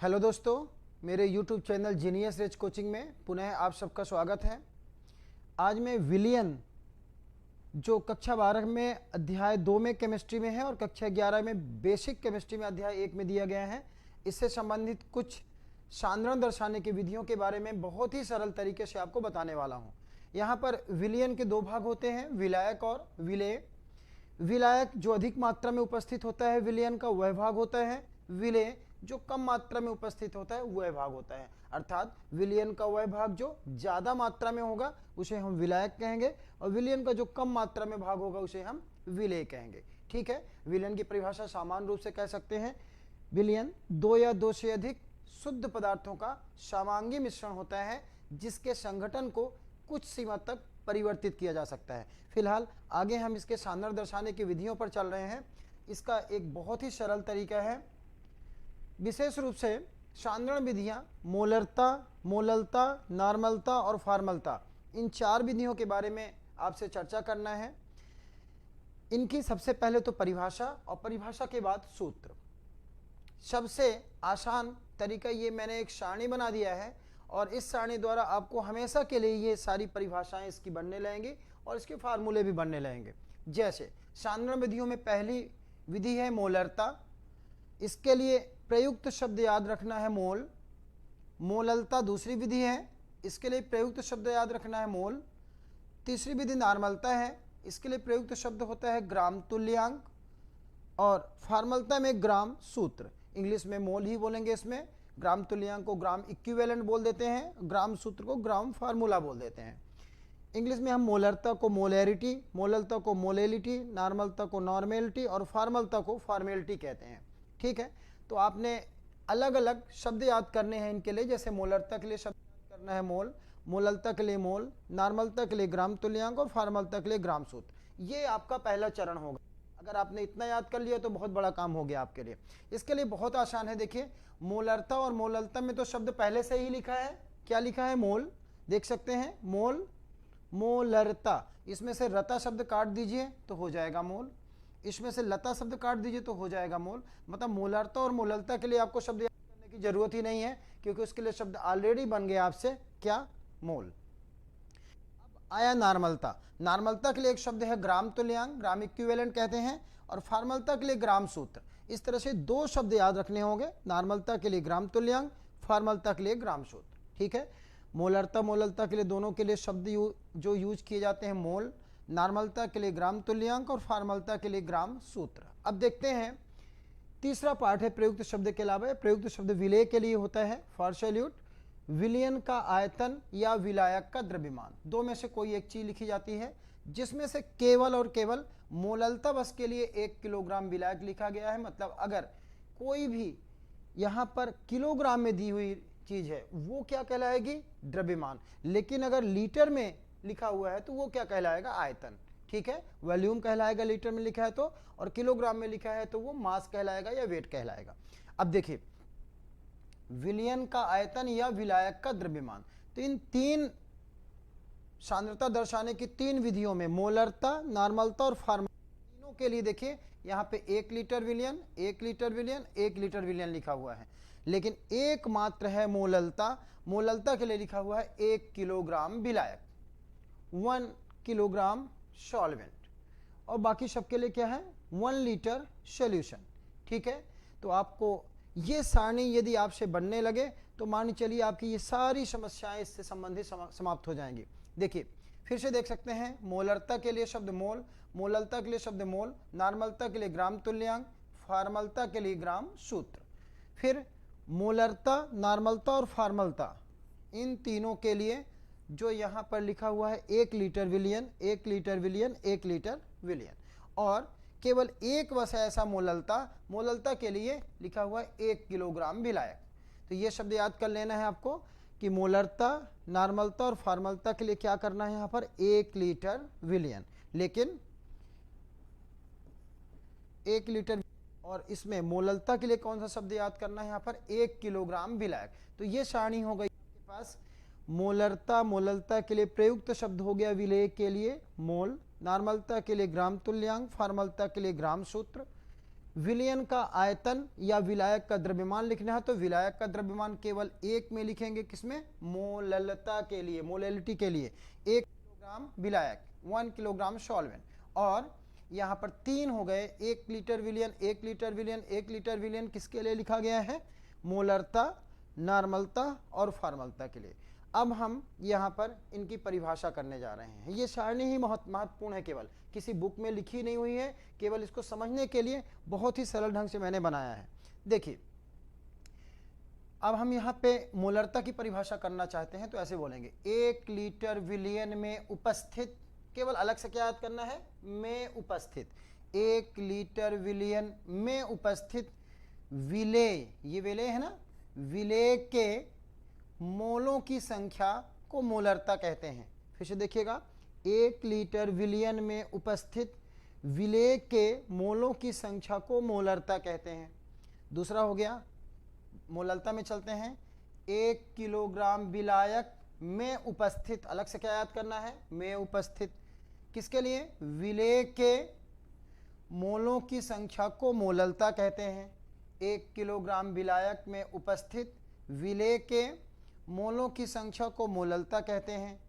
Hello दोस्तों, मेरे YouTube channel genius rich coaching में पुनः आप सबका स्वागत है। आज मैं विलियन जो कक्षा 12 में अध्याय 2 में केमिस्ट्री में है और कक्षा 11 में बेसिक केमिस्ट्री में अध्याय 1 में दिया गया है, इससे संबंधित कुछ सांद्रण दर्शाने की विधियों के बारे में बहुत ही सरल तरीके से आपको बताने वाला हूँ। यहाँ पर विलियन के दो भाग होते हैं, विलायक और विलेय। विलायक जो अधिक मात्रा में उपस्थित होता है विलयन का वह भाग होता है, विलेय जो कम मात्रा में उपस्थित होता है वह भाग होता है। अर्थात विलयन का वह भाग जो ज्यादा मात्रा में होगा उसे हम विलायक कहेंगे और विलयन का जो कम मात्रा में भाग होगा उसे हम विलेय कहेंगे। ठीक है, विलयन की परिभाषा सामान्य रूप से कह सकते हैं, विलयन दो या दो से अधिक शुद्ध पदार्थों का समांगी मिश्रण होता है जिसके संगठन को कुछ सीमा तक परिवर्तित किया जा सकता है। फिलहाल आगे हम इसके सांद्रण दर्शाने की विधियों पर चल रहे हैं। इसका एक बहुत ही सरल तरीका है। विशेष रूप से सांद्रण विधियां मोलरता, मोललता, नॉर्मलता और फॉर्मलता, इन चार विधियों के बारे में आपसे चर्चा करना है। इनकी सबसे पहले तो परिभाषा और परिभाषा के बाद सूत्र। सबसे आसान तरीका ये मैंने एक सारणी बना दिया है और इस सारणी द्वारा आपको हमेशा के लिए ये सारी परिभाषाएं इसकी बनने लगेंगी और इसके फार्मूले भी बनने लगेंगे। जैसे सांद्रण विधियों में पहली विधि है मोलरता। इसके लिए प्रयुक्त शब्द याद रखना है मोल। मोललता दूसरी विधि है, इसके लिए प्रयुक्त शब्द याद रखना है मोल। तीसरी विधि नॉर्मलता है, इसके लिए प्रयुक्त शब्द होता है ग्राम तुल्यांक। और फॉर्मलता में ग्राम सूत्र, इंग्लिश में मोल ही बोलेंगे, इसमें ग्राम तुल्यांक को ग्राम इक्विवेलेंट बोल देते हैं, ग्राम सूत्र को ग्राम फार्मूला बोल देते हैं। इंग्लिश में हम मोलरता को मोलैरिटी, मोललता को मोलेलिटी, नॉर्मलता को नॉर्मेलिटी और फॉर्मलता को फॉर्मेलिटी कहते हैं। ठीक है, तो आपने अलग अलग शब्द याद करने हैं इनके लिए। जैसे मोलरता के लिए शब्द याद करना है मोल, मोललता के लिए मोल, नॉर्मलता के लिए ग्राम तुल्यांक और फॉर्मलता के लिए ग्राम सूत्र। ये आपका पहला चरण होगा। अगर आपने इतना याद कर लिया तो बहुत बड़ा काम हो गया आपके लिए। इसके लिए बहुत आसान है। देखिए, मोलरता और मोललता में तो शब्द पहले से ही लिखा है। क्या लिखा है? मोल। देख सकते हैं, मोल, मोलरता। इसमें से रता शब्द काट दीजिए तो हो जाएगा मोल, इसमें से लता शब्द काट दीजिए तो हो जाएगा मोल। मतलब मोलरता और मोललता के लिए आपको शब्द याद करने की जरूरत ही नहीं है क्योंकि उसके लिए शब्द ऑलरेडी बन गया आपसे, क्या? मोल। आया नॉर्मलता। नॉर्मलता के लिए एक शब्द है ग्राम तुल्यांक, ग्राम इक्विवेलेंट कहते हैं, और फॉर्मलता के लिए ग्राम सूत्र। इस तरह से दो शब्द याद रखने होंगे, नॉर्मलता के लिए ग्राम तुल्यांक, फॉर्मलता के लिए ग्राम सूत्र। ठीक है, मोलरता मोललता के लिए दोनों के लिए शब्द जो यूज किए जाते हैं मोल, नॉर्मलता के लिए ग्राम तुल्यांक और फॉर्मलता के लिए ग्राम सूत्र। अब देखते हैं तीसरा पार्ट है प्रयुक्त शब्द के अलावा। प्रयुक्त शब्द विलेय के लिए होता है फॉर सैल्यूट। विलयन का आयतन या विलायक का द्रव्यमान, दो में से कोई एक चीज लिखी जाती है जिसमें से केवल और केवल मोललता बस के लिए 1 किलोग्राम विलायक लिखा गया है। मतलब अगर कोई भी यहां पर किलोग्राम में दी हुई चीज है वो क्या कहलाएगी? द्रव्यमान। लेकिन अगर लीटर में लिखा हुआ है तो वो क्या कहलाएगा? आयतन। ठीक है, वॉल्यूम कहलाएगा लीटर में लिखा है तो, और किलोग्राम में लिखा है तो वो मास कहलाएगा या वेट कहलाएगा। अब देखिए, विलयन का आयतन या विलायक का द्रव्यमान, तो इन तीन सांद्रता दर्शाने की तीन विधियों में मोलरता, नॉर्मलता और फॉर्मलता, तीनों के लिए देखिए यहां पे 1 लीटर विलयन, 1 लीटर विलयन, 1 लीटर विलयन लिखा हुआ है। लेकिन एकमात्र है मोललता। मोललता के लिए लिखा हुआ है 1 किलोग्राम विलायक, 1 किलोग्राम सॉल्वेंट, और बाकी सबके लिए क्या है? 1 लीटर सॉल्यूशन। ठीक है, तो आपको ये सारणी यदि आपसे बनने लगे तो मान चलिए आपकी ये सारी समस्याएं इससे संबंधित समाप्त हो जाएंगी। देखिए, फिर से देख सकते हैं, मोलरता के लिए शब्द मोल, मोललता के लिए शब्द मोल, नॉर्मलता के लिए ग्राम तुल्यांक, फॉर्मलता के लिए ग्राम सूत्र। फिर मोलरता, नॉर्मलता और फॉर्मलता, इन तीनों के लिए जो यहाँ पर लिखा हुआ है 1 लीटर विलयन, 1 लीटर विलयन, 1 लीटर विलयन, और केवल एक बस ऐसा मोललता, मोललता के लिए लिखा हुआ है 1 किलोग्राम विलायक। तो ये शब्द याद कर लेना है आपको कि मोलरता, नॉर्मलता और फॉर्मलता के लिए क्या करना है? यहाँ पर 1 लीटर विलयन, लेकिन 1 लीटर, और इसमें मोललता के लिए कौन सा शब्द याद करना है? यहाँ पर 1 किलोग्राम विलायक। तो ये सारणी हो गई आपके पास। मोलरता, मोललता के लिए प्रयुक्त शब्द हो गया विलेय के लिए मोल, नॉर्मलता के लिए ग्राम तुल्यांक, फॉर्मलता के लिए ग्राम सूत्र। विलयन का आयतन या विलायक का द्रव्यमान लिखना है तो विलायक का द्रव्यमान केवल एक में लिखेंगे, किसमें, मोललता के लिए, मोलेलिटी के लिए, 1 किलोग्राम विलायक, 1 किलोग्राम सॉल्वेंट। और यहाँ पर 3 हो गए, 1 लीटर विलयन, 1 लीटर विलयन, 1 लीटर विलयन किसके लिए लिखा गया है, मोलरता, नॉर्मलता और फॉर्मलता के लिए। अब हम यहाँ पर इनकी परिभाषा करने जा रहे हैं। ये सारणी ही महत्वपूर्ण है, केवल किसी बुक में लिखी नहीं हुई है, केवल इसको समझने के लिए बहुत ही सरल ढंग से मैंने बनाया है। देखिए, अब हम यहाँ पे मोलरता की परिभाषा करना चाहते हैं तो ऐसे बोलेंगे, 1 लीटर विलयन में उपस्थित, केवल अलग से क्या याद करना है, में उपस्थित, 1 लीटर विलयन में उपस्थित विलेय, ये विलेय है ना, विलेय के मोलों की संख्या को मोलरता कहते हैं। फिर से देखिएगा, 1 लीटर विलयन में उपस्थित विलेय के मोलों की संख्या को मोलरता कहते हैं। दूसरा हो गया, मोलरता में चलते हैं, 1 किलोग्राम विलायक में उपस्थित, अलग से क्या याद करना है, में उपस्थित, किसके लिए, विलेय के मोलों की संख्या को मोलरता कहते हैं। 1 किलोग्राम विलायक में उपस्थित विलेय के मोलों की संख्या को मोलरता कहते हैं।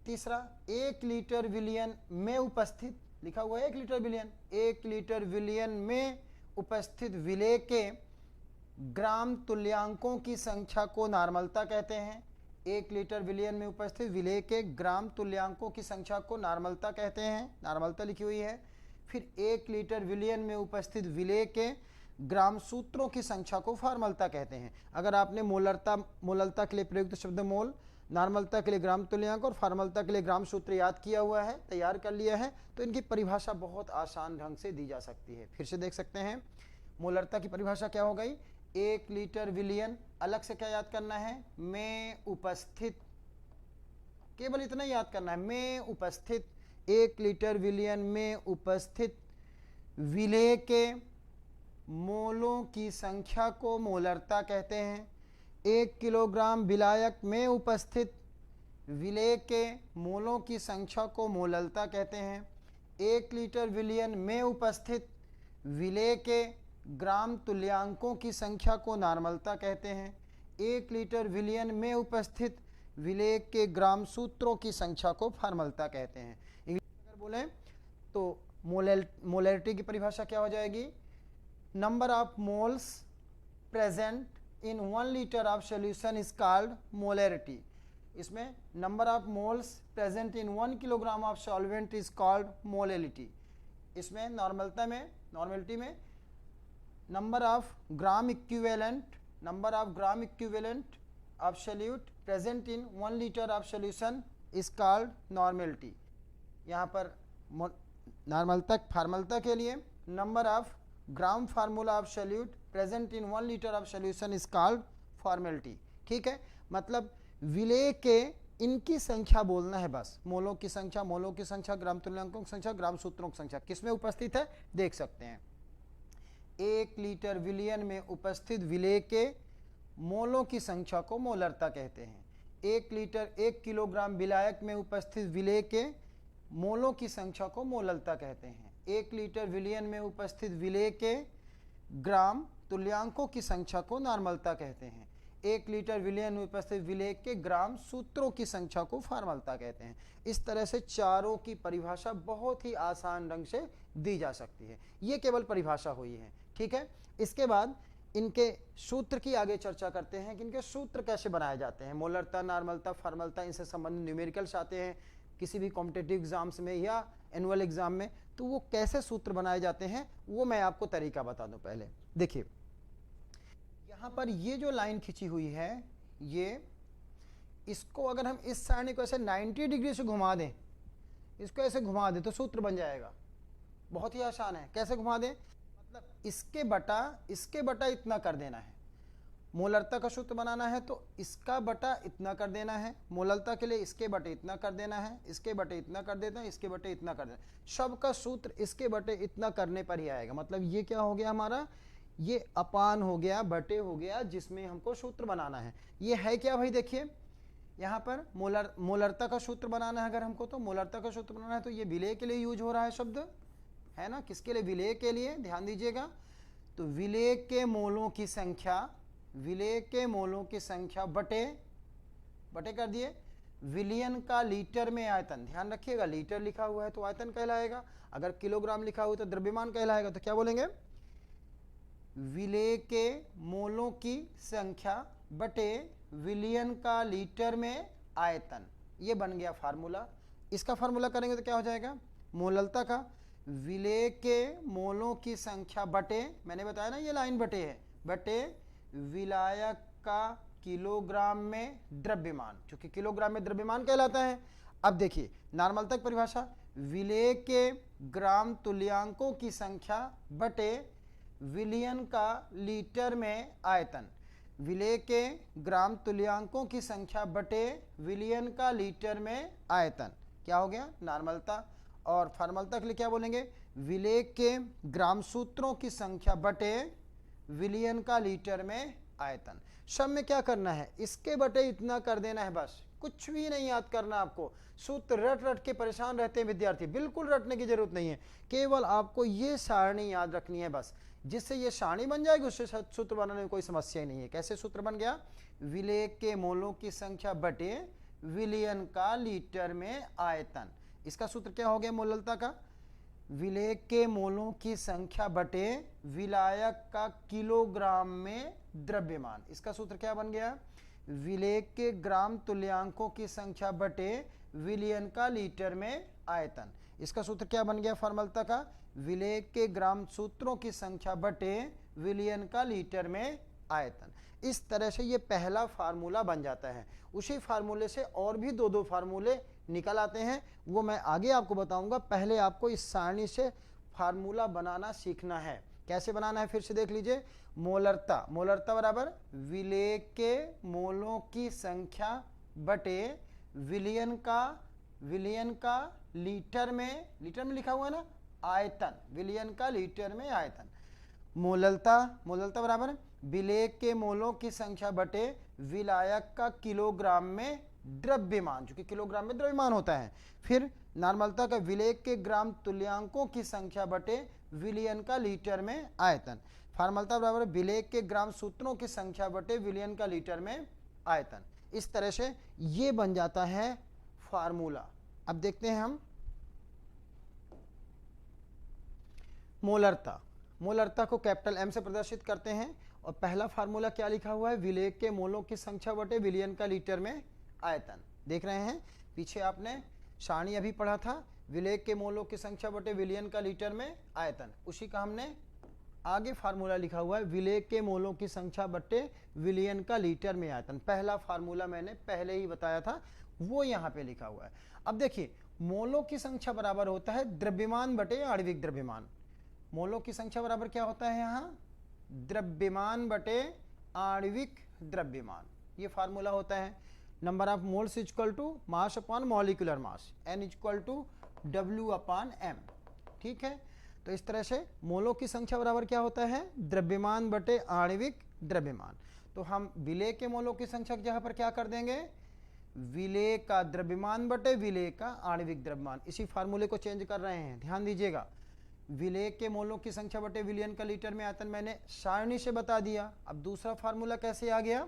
तीसरा, 1 लीटर विलयन में उपस्थित, लिखा हुआ है 1 लीटर विलयन, 1 लीटर विलयन में उपस्थित विलेय के ग्राम तुल्यांकों की संख्या को नॉर्मलता कहते हैं। 1 लीटर विलयन में उपस्थित विलेय के ग्राम तुल्यांकों की संख्या को नॉर्मलता कहते हैं, नॉर्मलता लिखी हुई है। फिर 1 लीटर विलयन में उपस्थित विलेय के ग्राम सूत्रों की संख्या को फॉर्मलता कहते हैं। अगर आपने मोलरता के लिए प्रयुक्त शब्द मोल, नॉर्मलता के लिए ग्राम तुल्यांक और फॉर्मलता के लिए ग्राम सूत्र याद किया हुआ है, तैयार कर लिया है, तो इनकी परिभाषा बहुत आसान ढंग से दी जा सकती है। फिर से देख सकते हैं, मोलरता की परिभाषा क्या हो गई, 1 लीटर विलयन, अलग से क्या याद करना है, में उपस्थित, केवल इतना याद करना है, में उपस्थित, 1 लीटर विलयन में उपस्थित विलेय के मोलों की संख्या को मोलरता कहते हैं। 1 किलोग्राम विलायक में उपस्थित विलेय के मोलों की संख्या को मोलरता कहते हैं। 1 लीटर विलयन में उपस्थित विलेय के ग्राम तुल्यांकों की संख्या को नॉर्मलता कहते हैं। 1 लीटर विलयन में उपस्थित विलेय के ग्राम सूत्रों की संख्या को फॉर्मलता कहते हैं। इंग्लिश में अगर बोलें तो मोलैरिटी की परिभाषा क्या हो जाएगी, number of moles present in 1 litre of solution is called molarity. इसमें number of moles present in 1 kilogram of solvent is called molality. इसमें नॉर्मलिटी में number of gram equivalent of solute present in 1 litre of solution is called normality. यहाँ पर फॉर्मलता के लिए number of gram formula of solute present in 1 litre of solution is called formality. ठीक है, मतलब विलेय के इनकी संख्या बोलना है बस, मोलों की संख्या, ग्राम तुल्यांकों की संख्या, ग्राम सूत्रों की संख्या किसमें उपस्थित है देख सकते हैं। 1 लीटर विलयन में उपस्थित विलेय के मोलों की संख्या को मोलरता कहते हैं। 1 किलोग्राम विलायक में उपस्थित विलेय के मोलों की संख्या को मोलरता कहते हैं। 1 लीटर विलयन में उपस्थित विलेय के ग्राम तुल्यांकों की संख्या को नॉर्मलता कहते हैं। 1 लीटर विलयन में उपस्थित विलेय के ग्राम सूत्रों की संख्या को फॉर्मलता कहते हैं। इस तरह से चारों की परिभाषा बहुत ही आसान ढंग से दी जा सकती है। ये केवल परिभाषा हुई है, ठीक है। इसके बाद इनके सूत्र की आगे चर्चा करते हैं कि इनके सूत्र कैसे बनाए जाते हैं। मोलरता, नॉर्मलता, फॉर्मलता, इनसे संबंधित न्यूमेरिकल्स आते हैं किसी भी कॉम्पिटिटिव एग्जाम्स में या एनुअल एग्जाम में, तो वो कैसे सूत्र बनाए जाते हैं वो मैं आपको तरीका बता दूं। पहले देखिए, यहाँ पर ये जो लाइन खींची हुई है, ये इसको अगर हम इस सारणी को ऐसे 90 डिग्री से घुमा दें, इसको ऐसे घुमा दें तो सूत्र बन जाएगा। बहुत ही आसान है। कैसे घुमा दें, मतलब इसके बटा इतना कर देना है। मोलरता का सूत्र बनाना है तो इसका बटा इतना कर देना है। मोलरता के लिए इसके बटे इतना कर देना है, इसके बटे इतना कर देना है, इसके बटे इतना कर देना। सबका सूत्र इसके बटे इतना करने पर ही आएगा। मतलब ये क्या हो गया हमारा, ये अपान हो गया, बटे हो गया, जिसमें हमको सूत्र बनाना है। ये है क्या भाई, देखिए यहाँ पर मोलरता का सूत्र बनाना है अगर हमको, तो मोलरता का सूत्र बनाना है तो ये विलेय के लिए यूज हो रहा है शब्द, है ना, किसके लिए, विलेय के लिए, ध्यान दीजिएगा। तो विलेय के मोलों की संख्या, विलेय के मोलों की संख्या बटे कर दिए विलियन का लीटर में आयतन। ध्यान रखिएगा, लीटर लिखा हुआ है तो आयतन कहलाएगा, अगर किलोग्राम लिखा हुआ तो द्रव्यमान कहलाएगा। तो क्या बोलेंगे, विलेय के मोलों की संख्या बटे विलियन का लीटर में आयतन, ये बन गया फार्मूला। इसका फार्मूला करेंगे तो क्या हो जाएगा, मोललता का विलेय के मोलों की संख्या बटे, मैंने बताया ना ये लाइन बटे है, बटे विलायक का किलोग्राम में द्रव्यमान, क्योंकि किलोग्राम में द्रव्यमान कहलाता है। अब देखिए नॉर्मल तक परिभाषा, विलेय के ग्राम तुल्यांकों की संख्या बटे विलियन का लीटर में आयतन, विलेय के ग्राम तुल्यांकों की संख्या बटे विलियन का लीटर में आयतन, क्या हो गया, नॉर्मलता। और फॉर्मलता के लिए क्या बोलेंगे, विलेय के ग्राम सूत्रों की संख्या बटे विलियन का लीटर में आयतन। सब में क्या करना है, इसके बटे इतना कर देना है, बस कुछ भी नहीं याद करना आपको। सूत्र रट रट के परेशान रहते हैं विद्यार्थी, बिल्कुल रटने की जरूरत नहीं है, केवल आपको ये सारणी याद रखनी है बस। जिससे ये सारणी बन जाएगी उससे सूत्र बनाने में कोई समस्या ही नहीं है। कैसे सूत्र बन गया, विलेय के मोलों की संख्या बटे विलियन का लीटर में आयतन। इसका सूत्र क्या हो गया मोललता का, विलेय के मोलों की संख्या बटे विलायक का किलोग्राम में द्रव्यमान। इसका सूत्र क्या बन गया, विलेय के ग्राम तुल्यांकों की संख्या बटे विलियन का लीटर में आयतन। इसका सूत्र क्या बन गया फॉर्मलता का, विलेय के ग्राम सूत्रों की संख्या बटे विलियन का लीटर में आयतन। इस तरह से ये पहला फार्मूला बन जाता है। उसी फार्मूले से और भी दो फार्मूले निकल आते हैं, वो मैं आगे आपको बताऊंगा। पहले आपको इस सारणी से फार्मूला बनाना सीखना है। कैसे बनाना है फिर से देख लीजिए, मोलरता, मोलरता बराबर विलेय के मोलों की संख्या बटे विलियन का लीटर में लिखा हुआ है ना आयतन, विलियन का लीटर में आयतन। मोललता बराबर विलेय के मोलों की संख्या बटे विलायक का किलोग्राम में द्रव्यमान, जो कि किलोग्राम में द्रव्यमान होता है। फिर नॉर्मलता का विलेय के ग्राम तुल्यांकों की संख्या बटे विलियन का लीटर में आयतन। फॉर्मलता बराबर विलेय के ग्राम सूत्रों की संख्या बटे विलियन का लीटर में आयतन। इस तरह से ये बन जाता है फार्मूला। अब देखते हैं हम मोलरता को कैपिटल एम से प्रदर्शित करते हैं। और पहला फार्मूला क्या लिखा हुआ है, विलेय के मोलों की संख्या बटे विलियन का लीटर में आयतन। देख रहे हैं पीछे आपने सारणी अभी पढ़ा था, विलेय के मोलों की संख्या बटे विलियन का लीटर में आयतन, उसी का हमने आगे फार्मूला लिखा हुआ है, विलेय के मोलों की संख्या बटे विलियन का लीटर में आयतन। पहला फार्मूला मैंने पहले ही बताया था, वो यहाँ पे लिखा हुआ है। अब देखिए मोलों की संख्या बराबर होता है द्रव्यमान बटे आणविक द्रव्यमान। मोलों की संख्या बराबर क्या होता है यहाँ, द्रव्यमान बटे आणविक द्रव्यमान, ये फार्मूला होता है। Number of moles equal to mass upon molecular mass, n equal to W upon m, ठीक है। तो इस तरह से मोलों की संख्या बराबर क्या होता है, द्रव्यमान बटे आणविक द्रव्यमान। तो हम विलेय के मोलों की संख्या की जगह पर क्या कर देंगे, विलेय का द्रव्यमान बटे विलेय का आणविक द्रव्यमान। इसी फार्मूले को चेंज कर रहे हैं, ध्यान दीजिएगा। विलेय के मोलों की संख्या बटे विलियन का लीटर में आयतन मैंने सारणी से बता दिया। अब दूसरा फार्मूला कैसे आ गया,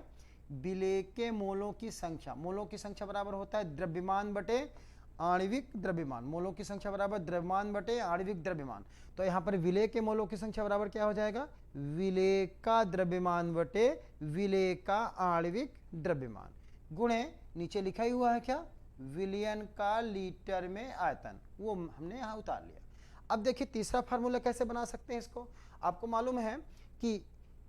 विलेय के मोलों की संख्या बराबर होता है द्रव्यमान बटे आणविक द्रव्यमान। मोलों की संख्या बराबर द्रव्यमान बटे आणविक द्रव्यमान। तो यहाँ पर विलेय के मोलों की संख्या बराबर क्या हो जाएगा, विलेय का द्रव्यमान बटे विलेय का आणविक द्रव्यमान, गुणे नीचे लिखा ही हुआ है क्या, विलियन का लीटर में आयतन, वो हमने यहाँ उतार लिया। अब देखिए तीसरा फार्मूला कैसे बना सकते हैं इसको। आपको मालूम है कि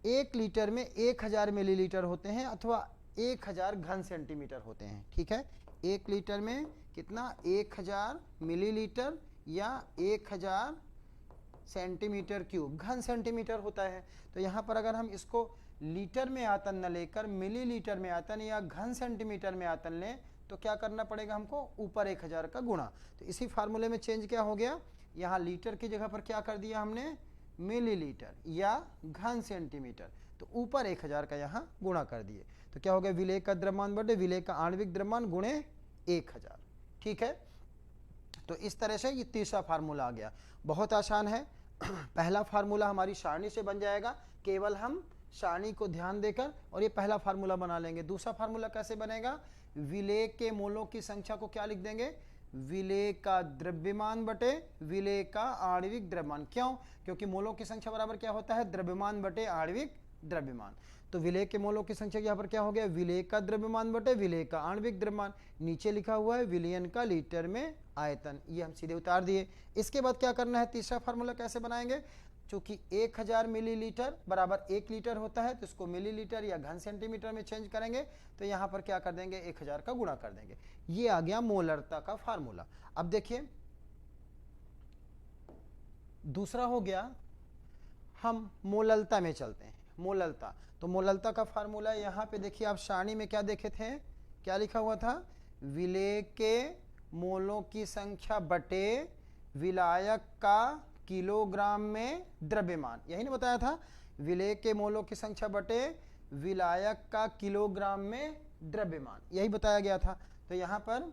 1 लीटर में 1000 मिलीलीटर होते हैं अथवा 1000 घन सेंटीमीटर होते हैं, ठीक है। 1 लीटर में कितना, 1000 मिलीलीटर या 1000 सेंटीमीटर क्यूब, घन सेंटीमीटर होता है। तो यहाँ पर अगर हम इसको लीटर में आयतन न लेकर मिलीलीटर में आयतन या घन सेंटीमीटर में आयतन लें तो क्या करना पड़ेगा हमको, ऊपर 1000 का गुणा। तो इसी फार्मूले में चेंज क्या हो गया, यहाँ लीटर की जगह पर क्या कर दिया हमने, मिलीलीटर या घन सेंटीमीटर, तो ऊपर 1000 का यहाँ गुणा कर दिए। तो क्या हो गया, विलेय का द्रव्यमान बटे विलेय का आणविक द्रव्यमान गुणे 1000, ठीक है। तो इस तरह से ये तीसरा फार्मूला आ गया, बहुत आसान है। पहला फार्मूला हमारी सारणी से बन जाएगा, केवल हम सारणी को ध्यान देकर और ये पहला फार्मूला बना लेंगे। दूसरा फार्मूला कैसे बनेगा, विलेय के मोलों की संख्या को क्या लिख देंगे, विलेय का द्रव्यमान बटे विलेय का आणविक द्रव्यमान। क्यों, क्योंकि मोलों की संख्या बराबर क्या होता है, द्रव्यमान बटे आणविक द्रव्यमान। तो विलेय के मोलों की संख्या यहाँ पर क्या हो गया, विलेय का द्रव्यमान बटे विलेय का आणविक द्रव्यमान। नीचे लिखा हुआ है विलयन का लीटर में आयतन, ये हम सीधे उतार दिए। इसके बाद क्या करना है, तीसरा फार्मूला कैसे बनाएंगे, चूंकि 1000 मिलीलीटर बराबर 1 लीटर होता है, तो इसको मिलीलीटर या घन सेंटीमीटर में चेंज करेंगे, तो यहाँ पर क्या कर देंगे, 1000 का गुणा कर देंगे। ये आ गया मोलरता का फार्मूला। अब देखिए दूसरा हो गया, हम मोललता में चलते हैं। मोललता, तो मोललता का फार्मूला यहाँ पे देखिए, आप सारणी में क्या देखे थे, क्या लिखा हुआ था, विलेय के मोलों की संख्या बटे विलायक का किलोग्राम में द्रव्यमान, यही ना बताया था, विलेय के मोलों की संख्या बटे विलायक का किलोग्राम में द्रव्यमान, यही बताया गया था। तो यहां पर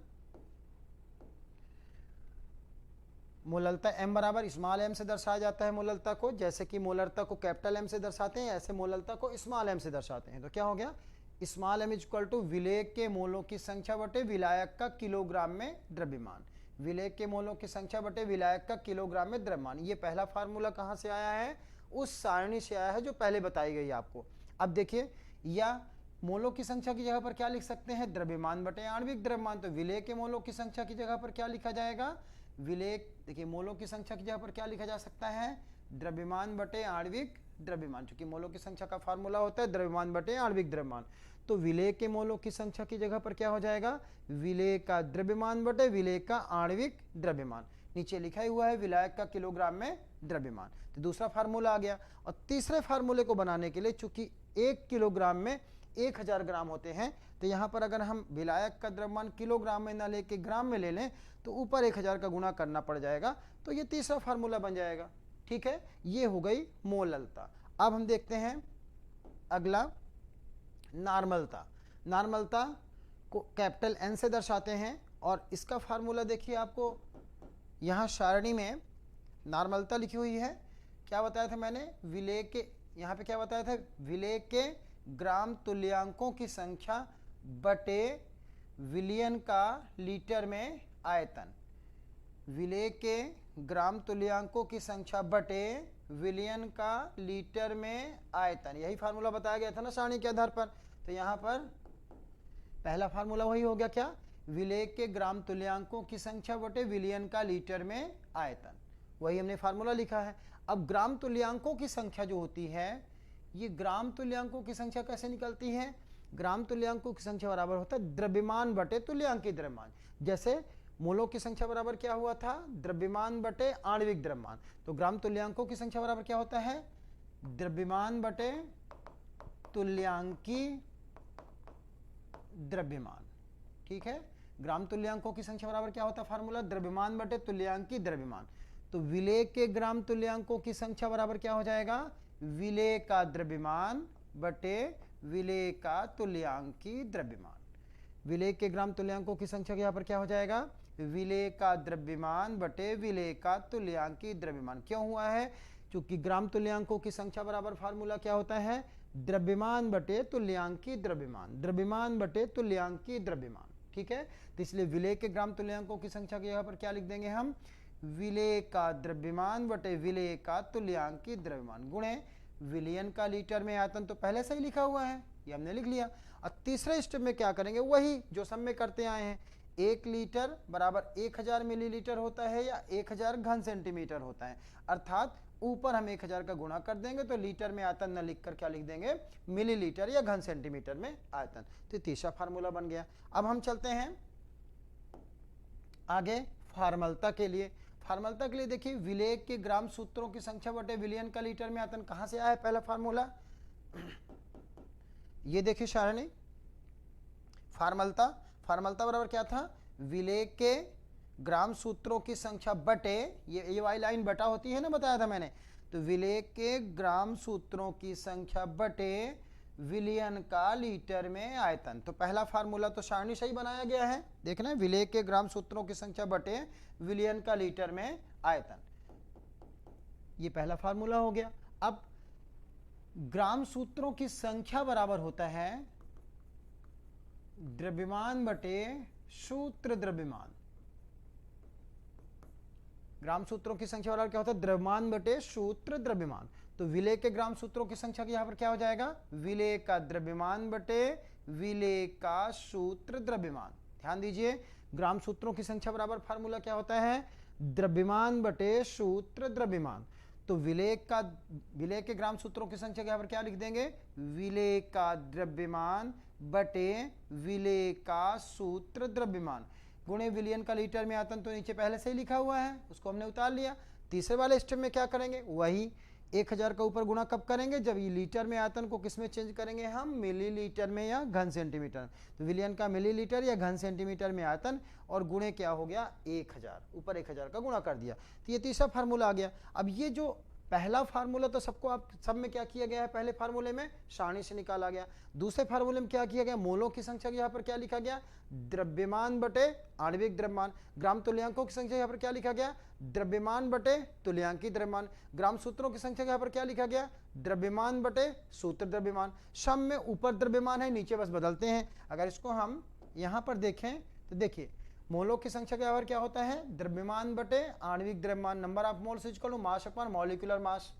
मोललता m बराबर स्मॉल m से दर्शाया जाता है मोललता को, जैसे कि मोलरता को कैपिटल M से दर्शाते हैं, ऐसे मोललता को स्मॉल m से दर्शाते हैं। तो क्या हो गया, स्मॉल m इक्वल टू विलेय के मोलों की संख्या बटे विलायक का किलोग्राम में द्रव्यमान। विलेय के मोलों की संख्या बटे विलायक का किलोग्राम में द्रव्यमान। ये पहला फार्मूला कहाँ से आया है, उस सारणी से आया है जो पहले बताई गई आपको। अब देखिए, या मोलों की संख्या की जगह पर क्या लिख सकते हैं, द्रव्यमान बटे आणविक द्रव्यमान। तो विलेय के मोलों की संख्या की जगह पर क्या लिखा जाएगा, विलेय, देखिए मोलों की संख्या की जगह पर क्या लिखा जा सकता है, द्रव्यमान बटे आणविक द्रव्यमान, क्योंकि मोलों की संख्या का फार्मूला होता है द्रव्यमान बटे आणविक द्रव्यमान। तो विलेय के मोलों की संख्या की जगह पर क्या हो जाएगा, विलेय का द्रव्यमान बटे विलेय का आणविक द्रव्यमान। नीचे लिखा ही हुआ है विलायक का किलोग्राम में द्रव्यमान। तो दूसरा फार्मूला आ गया। और तीसरे फार्मूले को बनाने के लिए, चूंकि 1 किलोग्राम में 1000 ग्राम होते हैं, तो यहाँ पर अगर हम विलायक का द्रव्यमान किलोग्राम में ना लेके ग्राम में ले लें, तो ऊपर 1000 का गुणा करना पड़ जाएगा। तो ये तीसरा फार्मूला बन जाएगा। ठीक है, ये हो गई मोललता। अब हम देखते हैं अगला, नॉर्मलता। नॉर्मलता को कैपिटल N से दर्शाते हैं, और इसका फार्मूला देखिए, आपको यहाँ सारणी में नॉर्मलता लिखी हुई है। क्या बताया था मैंने, विलेय के, यहाँ पे क्या बताया था, विलेय के ग्राम तुल्यांकों की संख्या बटे विलयन का लीटर में आयतन। विलेय के ग्राम तुल्यांकों की संख्या बटे विलयन का लीटर में आयतन, यही फार्मूला बताया गया था ना सारणी के आधार पर। तो यहाँ पर पहला फार्मूला वही हो गया, क्या, विलेय के ग्राम तुल्यांकों की संख्या बटे विलयन का लीटर में आयतन, वही हमने फार्मूला लिखा है। अब ग्राम तुल्यांकों की संख्या जो होती है, ये ग्राम तुल्यांकों की संख्या कैसे निकलती है, ग्राम तुल्यांकों की संख्या बराबर होता है द्रव्यमान बटे तुल्यांकी द्रव्यमान। जैसे मोलों की संख्या बराबर क्या हुआ था, द्रव्यमान बटे आणविक द्रव्यमान। तो ग्राम तुल्यांकों की संख्या बराबर क्या होता है, द्रव्यमान बटे तुल्यांकी द्रव्यमान। ठीक है, ग्राम तुल्यांकों की संख्या बराबर क्या होता है, फार्मूला द्रव्यमान बटे तुल्यांकी द्रव्यमान। तो विलेय के ग्राम तुल्यांकों की संख्या बराबर क्या हो जाएगा, विलेय का द्रव्यमान बटे विलेय का तुल्यांकी द्रव्यमान। विलेय के ग्राम तुल्यांकों की संख्या यहाँ पर क्या हो जाएगा, विलेय का द्रव्यमान बटे विलेय का तुल्यांकी द्रव्यमान। क्यों हुआ है, क्योंकि ग्राम तुल्यांकों की संख्या बराबर फार्मूला क्या होता है, द्रव्यमान बटे तुल्यांकी द्रव्यमान, द्रव्यमान बटे तुल्यांकी द्रव्यमान। ठीक है, तो इसलिए विलेय के ग्राम तुल्यांकों की संख्या के यहाँ पर क्या लिख देंगे हम, विलेय का द्रव्यमान बटे विलेय का तुल्यांकी द्रव्यमान गुणे विलयन का लीटर में आयतन। तो पहले से ही लिखा हुआ है, ये हमने लिख लिया। और तीसरे स्टेप में क्या करेंगे, वही जो सब में करते आए हैं, 1 लीटर बराबर 1000 मिलीलीटर होता है या 1000 घन सेंटीमीटर होता है, अर्थात ऊपर हम 1000 का गुणा कर देंगे, तो लीटर में आयतन न लिखकर क्या लिख देंगे, मिलीलीटर या घन सेंटीमीटर में आयतन। तो तीसरा फार्मूला बन गया। अब हम चलते हैं आगे फार्मलता के लिए। फार्मलता के लिए देखिए, विलेय के ग्राम सूत्रों की संख्या बटे विलयन का लीटर में आयतन, कहां से आया है पहला फार्मूला, ये देखिए सारणी फार्मलता। फार्मलता बराबर क्या था, विलेय के ग्राम सूत्रों की संख्या बटे, ये वाली लाइन बटा होती है ना, बताया था मैंने। तो विलेय के ग्राम सूत्रों की संख्या बटे विलियन का लीटर में आयतन। तो पहला फार्मूला तो सारणी सही बनाया गया है, देखना विलेय के ग्राम सूत्रों की संख्या बटे विलियन का लीटर में आयतन, ये पहला फार्मूला हो गया। अब ग्राम सूत्रों की संख्या बराबर होता है द्रव्यमान बटे सूत्र द्रव्यमान। ग्राम सूत्रों की संख्या बराबर क्या होता है? द्रव्यमान बटे सूत्र द्रव्यमान। तो विलेय के ग्राम सूत्रों की संख्या यहां पर क्या हो जाएगा? विलेय का द्रव्यमान बटे विलेय का सूत्र द्रव्यमान। ध्यान दीजिए, ग्राम सूत्रों की संख्या बराबर फार्मूला क्या होता है? द्रव्यमान बटे सूत्र द्रव्यमान। तो विलेय के ग्राम सूत्रों की संख्या यहां पर क्या लिख देंगे? विलेय का द्रव्यमान बटे विलेय का सूत्र द्रव्यमान गुणे विलियन का लीटर में आयतन। तो नीचे पहले से ही लिखा हुआ है, उसको हमने उतार लिया। तीसरे वाले स्टेप में क्या करेंगे? वही 1000 का ऊपर गुणा कब करेंगे? जब ये लीटर में आयतन को किस में चेंज करेंगे हम? मिलीलीटर में या घन सेंटीमीटर। तो विलियन का मिलीलीटर या घन सेंटीमीटर में आयतन और गुणे क्या हो गया? 1000, ऊपर 1000 का गुणा कर दिया। तो ये तीसरा फार्मूला आ गया। अब ये जो पहला फार्मूला तो सबको आप सब में क्या किया गया है? पहले फार्मूले में सारणी से निकाला गया। दूसरे फार्मूले में क्या किया गया? मोलों की संख्या यहाँ पर क्या लिखा गया? द्रव्यमान बटे आणविक द्रव्यमान। ग्राम तुल्यांकों की संख्या यहाँ पर क्या लिखा गया? द्रव्यमान बटे तुल्यांकी द्रव्यमान। ग्राम सूत्रों की संख्या यहाँ पर क्या लिखा गया? द्रव्यमान बटे सूत्र द्रव्यमान। सम में ऊपर द्रव्यमान है, नीचे बस बदलते हैं। अगर इसको हम यहाँ पर देखें तो देखिए, मोलों की संख्या के बराबर क्या होता है? द्रव्यमान बटे आणविक द्रव्यमान। Number of moles equal to mass upon molecular mass.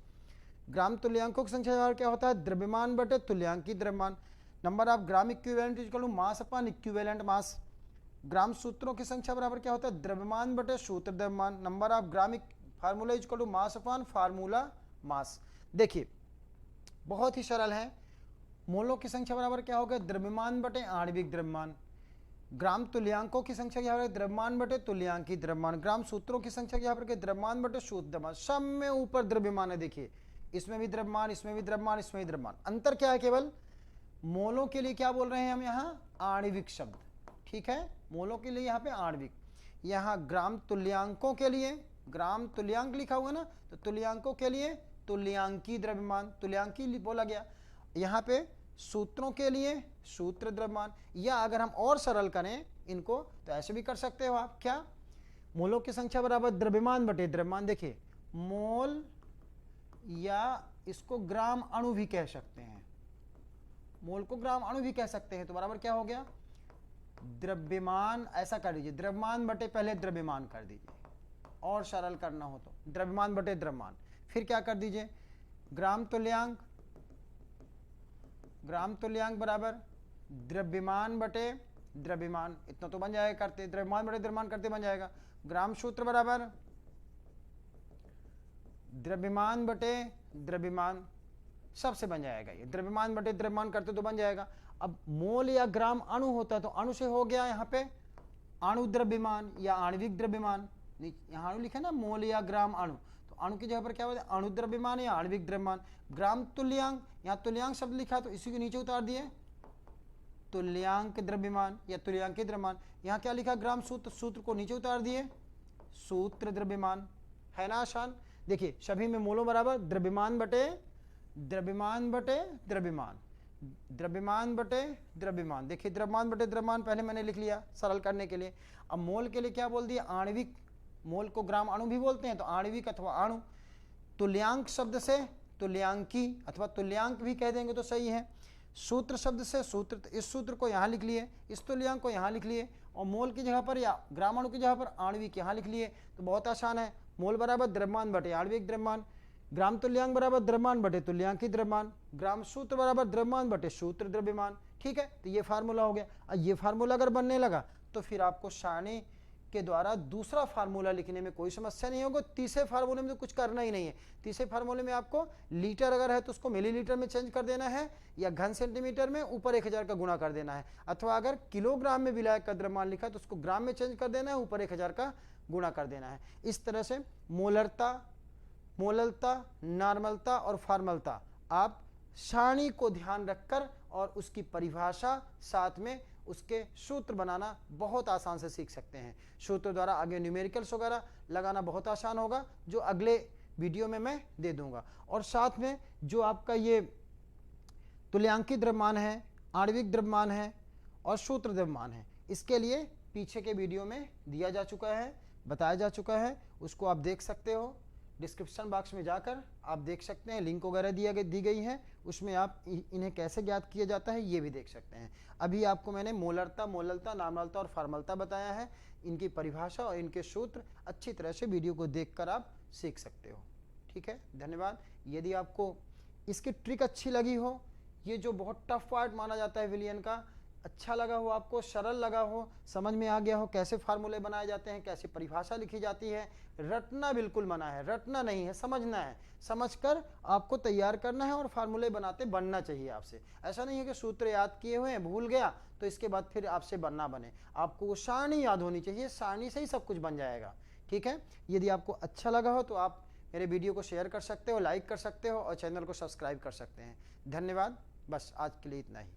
Gram तुल्यांकों की संख्या के बराबर क्या होता है? द्रव्यमान बटे तुल्यांकी द्रव्यमान। Number of gram equivalent equal to mass upon equivalent mass. Gram सूत्रों की संख्या बराबर क्या होता है? द्रव्यमान बटे सूत्र द्रव्यमान। Number of gram formula equal to mass upon formula mass. देखिए बहुत ही सरल है। मोलों की संख्या बराबर क्या होगा? द्रव्यमान बटे आणविक द्रव्यमान। ग्राम तुल्यांकों की संख्या यहाँ पर द्रव्यमान बटे तुल्यांकी द्रव्यमान। ग्राम सूत्रों की संख्या यहाँ पर द्रव्यमान बटे सूत्र द्रव्यमान। सब में ऊपर द्रव्यमान है। देखिए इसमें भी द्रव्यमान, इसमें भी द्रव्यमान, इसमें भी द्रव्यमान। अंतर क्या है? केवल मोलों के लिए क्या बोल रहे हैं हम यहाँ? आणविक शब्द। ठीक है, मोलों के लिए यहाँ पे आणविक। यहाँ ग्राम तुल्यांकों के लिए, ग्राम तुल्यांक लिखा हुआ ना, तो तुल्यांकों के लिए तुल्यांकी द्रव्यमान, तुल्यांकी बोला गया। यहाँ पे सूत्रों के लिए सूत्र द्रव्यमान। या अगर हम और सरल करें इनको तो ऐसे भी कर सकते हो आप। क्या? मोलों की संख्या बराबर द्रव्यमान बटे द्रव्यमान। देखिए मोल या इसको ग्राम अणु भी कह सकते हैं, मोल को ग्राम अणु भी कह सकते हैं। तो बराबर क्या हो गया? द्रव्यमान, ऐसा कर दीजिए, द्रव्यमान बटे पहले द्रव्यमान कर दीजिए, और सरल करना हो तो द्रव्यमान बटे द्रव्यमान। फिर क्या कर दीजिए? ग्राम तुल्यांक, ग्राम तुल्यांक बराबर द्रव्यमान बटे द्रव्यमान। इतना तो बन जाएगा करते, द्रव्यमान बटे द्रव्यमान करते बन जाएगा। ग्राम सूत्र बराबर द्रव्यमान बटे द्रव्यमान, सबसे बन जाएगा ये। द्रव्यमान बटे द्रव्यमान करते तो बन जाएगा। अब मोल या ग्राम अणु होता है तो अणु से हो गया यहाँ पे अणु द्रव्यमान या आणविक द्रव्यमान। यहाँ अणु लिखा ना, मोल या ग्राम अणु, तो अणु की जगह पर क्या होता है? अणु द्रव्यमान या आणविक द्रव्यमान। ग्राम तुल्यांक, यहाँ तुल्यांक शब्द लिखा तो इसी के नीचे उतार दिए तुल्यांक द्रव्यमान या तुल्यांकी द्रव्यमान। यहाँ क्या लिखा? ग्राम सूत्र, सूत्र को नीचे उतार दिए सूत्र द्रव्यमान। है ना आसान? देखिए सभी में मोलों बराबर द्रव्यमान बटे द्रव्यमान बटे द्रव्यमान, द्रव्यमान बटे द्रव्यमान। देखिए द्रव्यमान बटे द्रव्यमान पहले मैंने लिख लिया सरल करने के लिए। अब मोल के लिए क्या बोल दिया? आणविक। मोल को ग्राम अणु भी बोलते हैं, तो आणविक अथवा अणु। तुल्यांक शब्द से तुल्यांकी अथवा तुल्यांक भी कह देंगे तो सही है। सूत्र शब्द से सूत्र, तो इस सूत्र को यहाँ लिख लिए, इस तुल्यांक को यहाँ लिख लिए, और मोल की जगह पर या ग्राम अणु की जगह पर आणविक यहाँ लिख लिए। तो बहुत आसान है। मोल बराबर द्रव्यमान बटे आणविक द्रव्यमान, ग्राम तुल्यांक बराबर द्रव्यमान बटे तुल्यांकी द्रव्यमान, ग्राम सूत्र बराबर द्रव्यमान बटे सूत्र द्रव्यमान। ठीक है, तो ये फार्मूला हो गया। और ये फार्मूला अगर बनने लगा तो फिर आपको सारणी के द्वारा दूसरा फार्मूला लिखने में कोई समस्या नहीं होगी। तीसरे फार्मूले में तो कुछ करना ही नहीं है। तीसरे फार्मूले में आपको लीटर अगर है तो उसको मिलीलीटर में चेंज कर देना है, या घन सेंटीमीटर में ऊपर 1000 का गुणा कर देना है, अथवा अगर किलोग्राम में विलायक का द्रव्यमान लिखा तो उसको ग्राम में चेंज कर देना है, ऊपर 1000 का गुणा कर देना है। इस तरह से मोलरता, मोललता, नॉर्मलता और फार्मलता आप सारणी को ध्यान रखकर और उसकी परिभाषा साथ में उसके सूत्र बनाना बहुत आसान से सीख सकते हैं। सूत्र द्वारा आगे न्यूमेरिकल्स वगैरह लगाना बहुत आसान होगा, जो अगले वीडियो में मैं दे दूंगा। और साथ में जो आपका ये तुल्यांकित द्रव्यमान है, आणविक द्रव्यमान है और सूत्र द्रव्यमान है। इसके लिए पीछे के वीडियो में दिया जा चुका है, बताया जा चुका है, उसको आप देख सकते हो। डिस्क्रिप्शन बॉक्स में जाकर आप देख सकते हैं, लिंक वगैरह दी गई है, उसमें आप इन्हें कैसे ज्ञात किया जाता है ये भी देख सकते हैं। अभी आपको मैंने मोलरता, मोललता, नामलता और फार्मलता बताया है। इनकी परिभाषा और इनके सूत्र अच्छी तरह से वीडियो को देखकर आप सीख सकते हो। ठीक है, धन्यवाद। यदि आपको इसकी ट्रिक अच्छी लगी हो, ये जो बहुत टफ पार्ट माना जाता है विलियन का, अच्छा लगा हो, आपको सरल लगा हो, समझ में आ गया हो कैसे फार्मूले बनाए जाते हैं, कैसे परिभाषा लिखी जाती है, रटना बिल्कुल मना है, रटना नहीं है, समझना है, समझकर आपको तैयार करना है और फार्मूले बनाते बनना चाहिए आपसे। ऐसा नहीं है कि सूत्र याद किए हुए हैं, भूल गया तो इसके बाद फिर आपसे बनना बने। आपको वो सारणी याद होनी चाहिए, सारणी से ही सब कुछ बन जाएगा। ठीक है, यदि आपको अच्छा लगा हो तो आप मेरे वीडियो को शेयर कर सकते हो, लाइक कर सकते हो और चैनल को सब्सक्राइब कर सकते हैं। धन्यवाद। बस आज के लिए इतना ही।